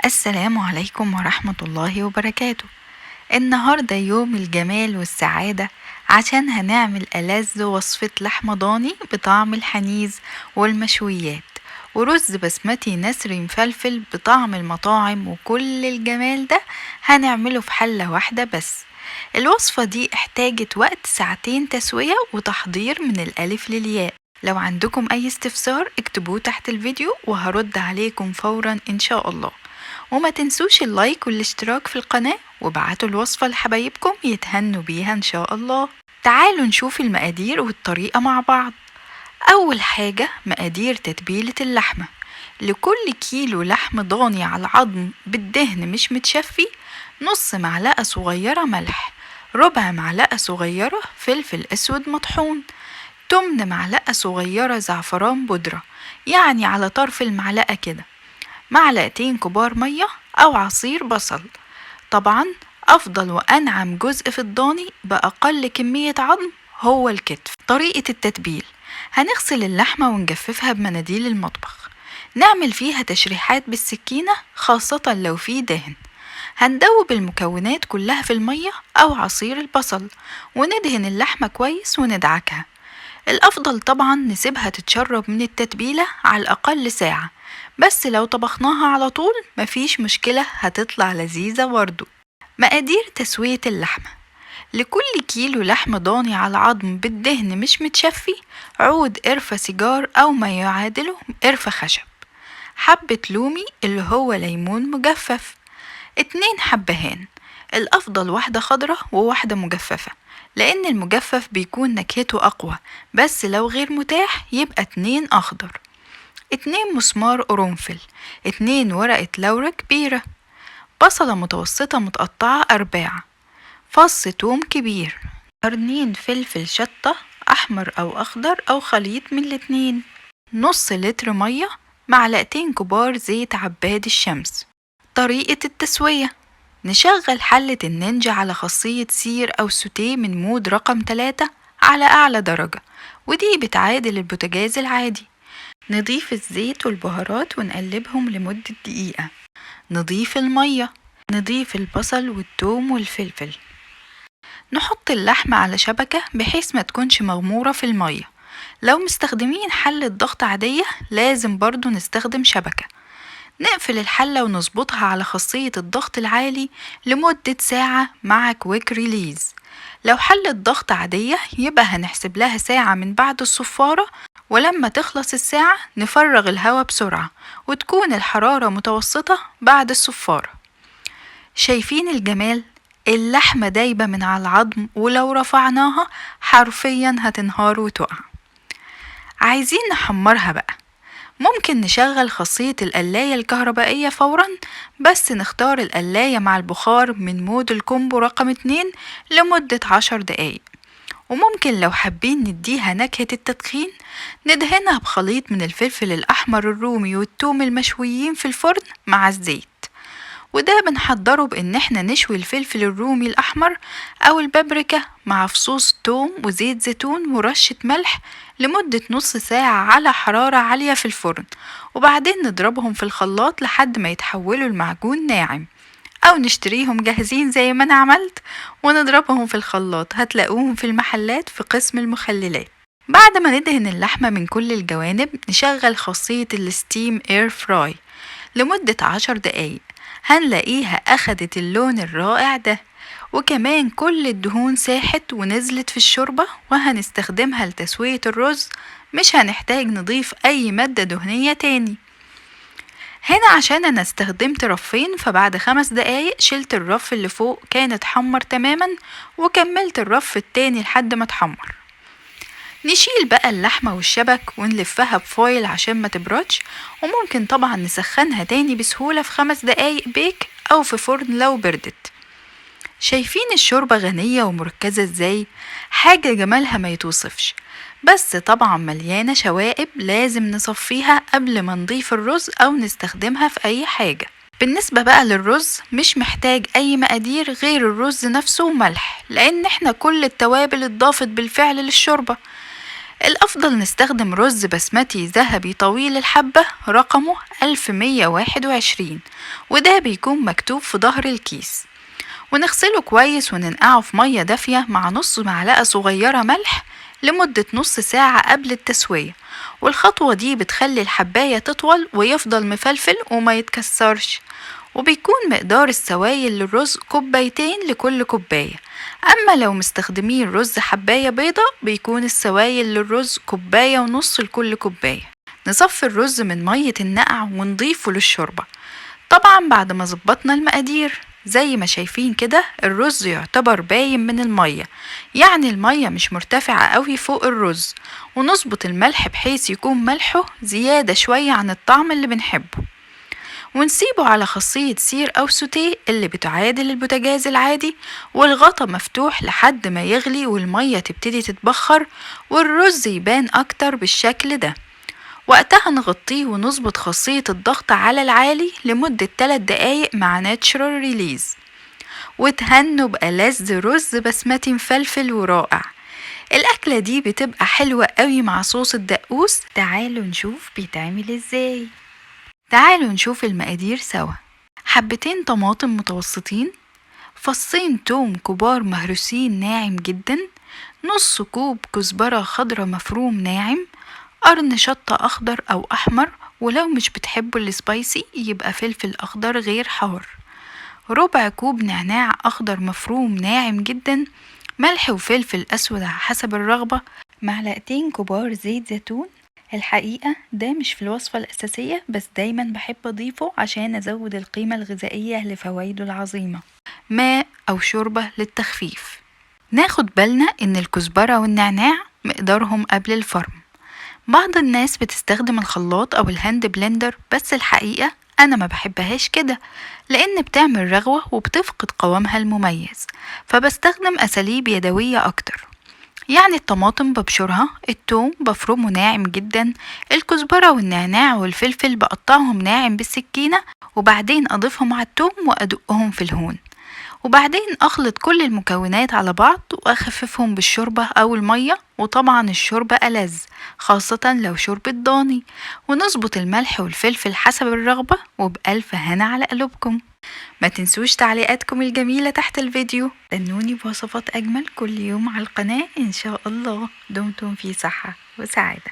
السلام عليكم ورحمة الله وبركاته. النهاردة يوم الجمال والسعادة، عشان هنعمل ألذ وصفة لحمة ضاني بطعم الحنيذ والمشويات، ورز بسمتي نسري مفلفل بطعم المطاعم، وكل الجمال ده هنعمله في حلة واحدة بس. الوصفة دي احتاجت وقت ساعتين تسوية وتحضير من الألف للياء. لو عندكم أي استفسار اكتبوه تحت الفيديو وهرد عليكم فورا إن شاء الله. وما تنسوش اللايك والاشتراك في القناة، وابعتوا الوصفة لحبايبكم يتهنوا بيها إن شاء الله. تعالوا نشوف المقادير والطريقة مع بعض. أول حاجة مقادير تتبيلة اللحمة. لكل كيلو لحم ضاني على العظم بالدهن مش متشفي، نص معلقة صغيرة ملح، ربع معلقة صغيرة فلفل أسود مطحون، تمن معلقة صغيرة زعفران بودرة، يعني على طرف المعلقة كده، معلقتين كبار مية أو عصير بصل. طبعا أفضل وأنعم جزء في الضاني بأقل كمية عظم هو الكتف. طريقة التتبيل: هنغسل اللحمة ونجففها بمناديل المطبخ، نعمل فيها تشريحات بالسكينة خاصة لو في دهن. هندوب المكونات كلها في المية أو عصير البصل، وندهن اللحمة كويس وندعكها. الأفضل طبعا نسيبها تتشرب من التتبيلة على الأقل ساعة، بس لو طبخناها على طول مفيش مشكلة، هتطلع لذيذة برضو. مقادير تسوية اللحمة: لكل كيلو لحم ضاني على العظم بالدهن مش متشفي، عود قرفة سيجار أو ما يعادله قرفة خشب، حبة لومي اللي هو ليمون مجفف، 2 حبهان، الأفضل واحدة خضرة وواحدة مجففة، لأن المجفف بيكون نكهته أقوى، بس لو غير متاح يبقى 2 أخضر، 2 مسمار قرنفل، 2 ورقة لورا كبيرة، بصلة متوسطة متقطعة أرباع، فص توم كبير، قرنين فلفل شطة أحمر أو أخضر أو خليط من الاتنين، نص لتر مية، معلقتين كبار زيت عباد الشمس. طريقة التسوية: نشغل حلة النينجا على خاصية سير أو سوتيه من مود رقم 3 على أعلى درجة، ودي بتعادل البوتاجاز العادي. نضيف الزيت والبهارات ونقلبهم لمدة دقيقة. نضيف المية، نضيف البصل والثوم والفلفل، نحط اللحمة على شبكة بحيث ما تكونش مغمورة في المية. لو مستخدمين حلة ضغط عادية لازم برضو نستخدم شبكة. نقفل الحلة ونظبطها على خاصية الضغط العالي لمدة ساعة مع كويك ريليز. لو حلة ضغط عادية يبقى هنحسب لها ساعة من بعد الصفارة، ولما تخلص الساعة نفرغ الهواء بسرعة، وتكون الحرارة متوسطة بعد الصفارة. شايفين الجمال؟ اللحمة دايبة من على العظم، ولو رفعناها حرفيا هتنهار وتقع. عايزين نحمرها بقى، ممكن نشغل خاصية القلاية الكهربائية فورا، بس نختار القلاية مع البخار من مود الكومبو رقم 2 لمدة 10 دقايق. وممكن لو حابين نديها نكهة التدخين ندهنها بخليط من الفلفل الأحمر الرومي والثوم المشويين في الفرن مع الزيت، وده بنحضره بإن احنا نشوي الفلفل الرومي الأحمر أو البابريكا مع فصوص توم وزيت زيتون ورشة ملح لمدة نص ساعة على حرارة عالية في الفرن، وبعدين نضربهم في الخلاط لحد ما يتحولوا لمعجون ناعم، أو نشتريهم جاهزين زي ما أنا عملت ونضربهم في الخلاط، هتلاقوهم في المحلات في قسم المخللات. بعد ما ندهن اللحمة من كل الجوانب نشغل خاصية الستيم اير فراي لمدة 10 دقايق، هنلاقيها أخدت اللون الرائع ده، وكمان كل الدهون ساحت ونزلت في الشوربة، وهنستخدمها لتسوية الرز، مش هنحتاج نضيف أي مادة دهنية تاني. هنا عشان أنا استخدمت رفين، فبعد 5 دقايق شلت الرف اللي فوق كان اتحمر تماما، وكملت الرف التاني لحد ما اتحمر. نشيل بقى اللحمة والشبك ونلفها بفويل عشان ما تبردش، وممكن طبعا نسخنها تاني بسهولة في 5 دقايق بيك أو في فرن لو بردت. شايفين الشوربة غنية ومركزة ازاي؟ حاجة جمالها ما يتوصفش، بس طبعا مليانة شوائب لازم نصفيها قبل ما نضيف الرز أو نستخدمها في أي حاجة. بالنسبة بقى للرز مش محتاج أي مقادير غير الرز نفسه وملح، لأن احنا كل التوابل اتضافت بالفعل للشوربة. الأفضل نستخدم رز بسمتي ذهبي طويل الحبة رقمه 1121، وده بيكون مكتوب في ظهر الكيس. ونغسله كويس وننقعه في مية دافية مع نص معلقة صغيرة ملح لمدة نص ساعة قبل التسوية. والخطوة دي بتخلي الحباية تطول ويفضل مفلفل وما يتكسرش. وبيكون مقدار السوائل للرز كوبايتين لكل كوباية. أما لو مستخدمين رز حباية بيضة بيكون السوائل للرز كوباية ونص لكل كوباية. نصفي الرز من مية النقع ونضيفه للشوربة، طبعا بعد ما ظبطنا المقادير. زي ما شايفين كده الرز يعتبر باين من المية، يعني المية مش مرتفعة قوي فوق الرز. ونظبط الملح بحيث يكون ملحه زيادة شوية عن الطعم اللي بنحبه. ونسيبه على خاصية سير أو سوتيه اللي بتعادل البوتاجاز العادي، والغطا مفتوح لحد ما يغلي والمية تبتدي تتبخر والرز يبان أكتر بالشكل ده. وقتها نغطيه ونظبط خاصية الضغط على العالي لمدة 3 دقايق مع ناتشرال ريليز. وتهنوا بألذ رز بسمتي مفلفل ورائع. الأكلة دي بتبقى حلوة قوي مع صوص الدقوس. تعالوا نشوف بيتعمل ازاي. تعالوا نشوف المقادير سوا. حبتين طماطم متوسطين، فصين توم كبار مهروسين ناعم جدا، نص كوب كزبرة خضرة مفروم ناعم، قرن شطة أخضر أو أحمر، ولو مش بتحبوا السبايسي يبقى فلفل أخضر غير حار، ربع كوب نعناع أخضر مفروم ناعم جدا، ملح وفلفل أسود على حسب الرغبة، معلقتين كبار زيت زيتون. الحقيقة ده مش في الوصفة الأساسية بس دايما بحب أضيفه عشان أزود القيمة الغذائية لفوائده العظيمة. ماء أو شوربة للتخفيف. ناخد بالنا إن الكزبرة والنعناع مقدارهم قبل الفرم. بعض الناس بتستخدم الخلاط أو الهاند بلندر، بس الحقيقة أنا ما بحبهاش كده لأن بتعمل رغوة وبتفقد قوامها المميز، فبستخدم أساليب يدوية أكتر. يعني الطماطم ببشرها، التوم بفرمه ناعم جدا، الكزبرة والنعناع والفلفل بقطعهم ناعم بالسكينة وبعدين أضيفهم على التوم وأدقهم في الهون، وبعدين أخلط كل المكونات على بعض وأخففهم بالشوربة أو المية، وطبعا الشوربة ألذ خاصة لو شوربة ضاني. ونظبط الملح والفلفل حسب الرغبة، وبألف هنا على قلوبكم. ما تنسوش تعليقاتكم الجميلة تحت الفيديو. استنوني بوصفات أجمل كل يوم على القناة إن شاء الله. دمتم في صحة وسعادة.